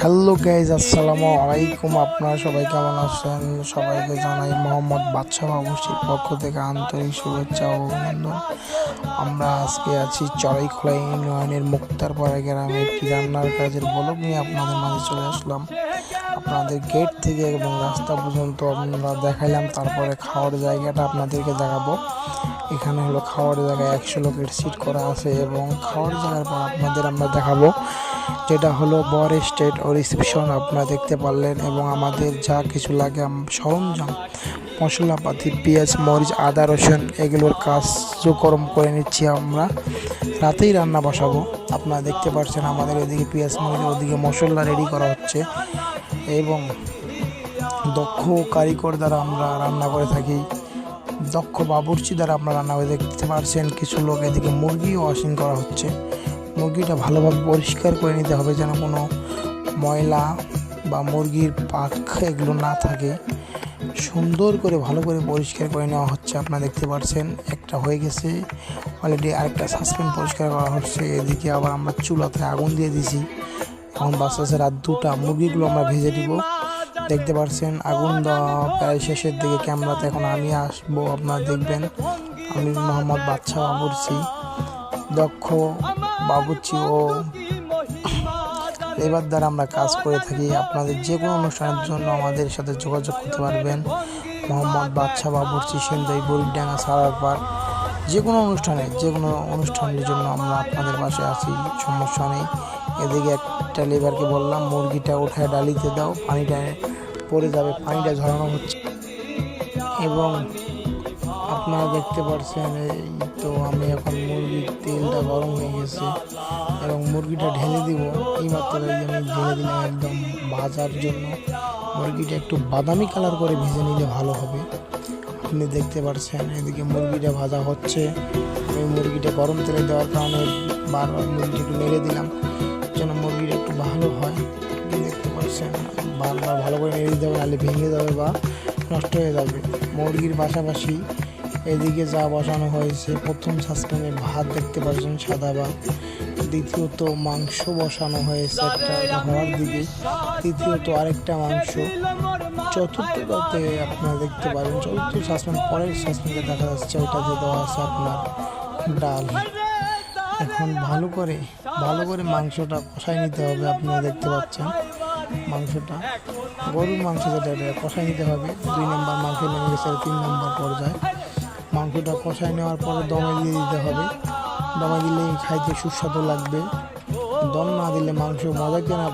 Hello guys, আসসালামু আলাইকুম। আপনারা সবাই কেমন আছেন? সবাইকে জানাই মোহাম্মদ বাদশা বাবুর্চির পক্ষ থেকে আন্তরিক শুভেচ্ছা ও অভিনন্দন। আমরা আজকে আছি চড়াইখোলা ইউনিয়নের মুক্তারপাড়া গ্রামে একটি রান্নার কাজের ব্লগ নিয়ে আপনাদের মাঝে চলে আসলাম। আপনাদের গেট থেকে এবং রাস্তা পর্যন্ত আমরা দেখাইলাম, তারপরে খাওয়ার জায়গাটা আপনাদেরকে দেখাবো। এখানে হলো খাওয়ার জায়গায় 100 লোকের সিট করা আছে এবং খাওয়ার জায়গার পর আপনাদের আমরা দেখাবো যেটা হলো বর স্টেট ও রিসেপশন। আপনারা দেখতে পারলেন এবং আমাদের যা কিছু লাগে সরঞ্জাম, মশলাপাতি, পেঁয়াজ, মরিচ, আদা, রসুন এগুলোর কার্যক্রম করে নিচ্ছি। আমরা রাতেই রান্না বসাবো। আপনারা দেখতে পাচ্ছেন আমাদের এদিকে পেঁয়াজ, মরিচ, ওদিকে মশলা রেডি করা হচ্ছে এবং দক্ষ কারিগর দ্বারা আমরা রান্না করে থাকি, দক্ষ বাবুর্চি দ্বারা আমরা রান্না করে দেখতে পাচ্ছেন। কিছু লোক এদিকে মুরগি ওয়াশিং করা হচ্ছে। মুরগিটা ভালোভাবে পরিষ্কার করে নিতে হবে যেন কোনো ময়লা বা মুরগির পাখ এগুলো না থাকে। সুন্দর করে ভালো করে পরিষ্কার করে নেওয়া হচ্ছে। আপনারা দেখতে পাচ্ছেন একটা হয়ে গেছে অলরেডি, আরেকটা সাসপেন্ড পরিষ্কার করা হচ্ছে। এদিকে আবার আমরা চুলাতে আগুন দিয়ে দিছি। এখন বাঁচতেছে রাত 2টা। মুরগিগুলো আমরা ভেজে দিব। দেখতে পাচ্ছেন আগুন দেওয়া প্রায় শেষের দিকে। ক্যামেরাতে এখন আমি আসবো, আপনারা দেখবেন। আমি মোহাম্মদ বাদশা বাবুর্চি, দক্ষ বাবুর্চি ও লেবার দ্বারা আমরা কাজ করে থাকি। আপনাদের যে কোনো অনুষ্ঠানের জন্য আমাদের সাথে যোগাযোগ করতে পারবেন। মোহাম্মদ বাদশা বাবুর্চি, সিন্দাই, বুড়িডাঙ্গা, সারারপাড়। যে কোনো অনুষ্ঠানের জন্য আমরা আপনাদের পাশে আছি, সমস্যা নেই। এদিকে একটা লেবারকে বললাম মুরগিটা উঠায় ডালিতে দাও, পানিটা পড়ে যাবে, পানিটা ঝরানো হচ্ছে। এবং আপনারা দেখতে পাচ্ছেন এই তো আমি এখন মুরগির তেলটা গরম হয়ে গেছে এবং মুরগিটা ঢেলে দিব। এইমাত্র আমি ঢেলে দিলাম একদম ভাজার জন্য। মুরগিটা একটু বাদামি কালার করে ভেজে নিলে ভালো হবে। আপনি দেখতে পাচ্ছেন এদিকে মুরগিটা ভাজা হচ্ছে। আমি মুরগিটা গরম তেলে দেওয়ার কারণে বারবার মুরগিটা একটু নেড়ে দিলাম যেন মুরগিটা একটু ভালো হয়। আপনি দেখতে পাচ্ছেন বারবার ভালো করে নেড়ে দিতে হবে, নাহলে ভেঙে যাবে বা নষ্ট হয়ে যাবে। মুরগির পাশাপাশি এদিকে যা বসানো হয়েছে, প্রথম সাসপেনে ভাত দেখতে পাচ্ছেন, সাদা ভাত। দ্বিতীয়ত মাংস বসানো হয়েছে একটা হওয়ার দিকে, তৃতীয়ত আরেকটা মাংস, চতুর্থটাতে আপনারা দেখতে পারেন, চতুর্থ সাসপেন পরের সাসপেনটা দেখা যাচ্ছে, ওইটাতে দেওয়া আছে আপনার ডাল। এখন ভালো করে মাংসটা কষাই নিতে হবে। আপনারা দেখতে পাচ্ছেন মাংসটা, গরুর মাংস যেটা কষাই নিতে হবে। 2 নম্বর মাংস নেমে গেছে, 3 নম্বর পর্যায়ে মাংসটা কষাই নেওয়ার পরে দমে দিয়ে দিতে হবে। দমে দিলে খাইতে সুস্বাদু লাগবে। দম না দিলে মাংস মজা কেনা